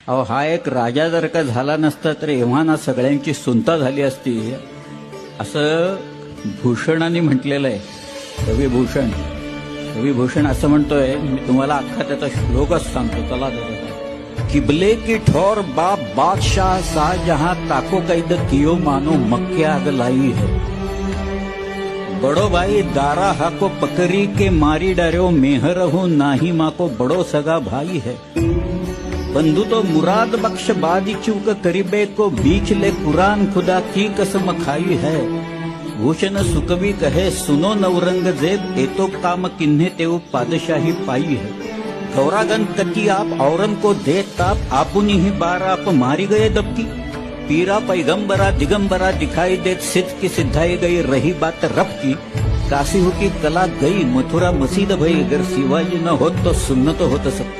अहो हा एक राजा जर का झाला नसता तर एव्हा ना सगळ्यांची सुनता झाली असती असं भूषणाने म्हटलेलं आहे. कविभूषण कविभूषण असं म्हणतोय. मी तुम्हाला अख्खा त्याचा श्लोकच सांगतो. चला किबले की ठोर बाप बादशाह शाहजहां ताको कैद कियो मानो मक्के आग लाई है. बड़ो भाई दारा हाको पकड़ी के मारी डरो मेहर हूं नाही माको बड़ो सगा भाई है. बंधु तो मुराद बख्श बादी चूक करीबे को बीच ले कुरान खुदा की कसम खाई है. भूषण सुकवी कहे सुनो नवरंगजेब एतो काम किन्हे तेव पादशाही पाई है. गौरागन कटी आप औरन को दे ताप आपुनी ही बार आप मारी गए दबकी. पीरा पैगंबरा दिगंबरा दिखाई देत सिद्ध की सिद्धाई गई रही बात रब की. काशी हो की कला गई मथुरा मसीद भई अगर शिवाजी न होत तो सुन्नत होत सब.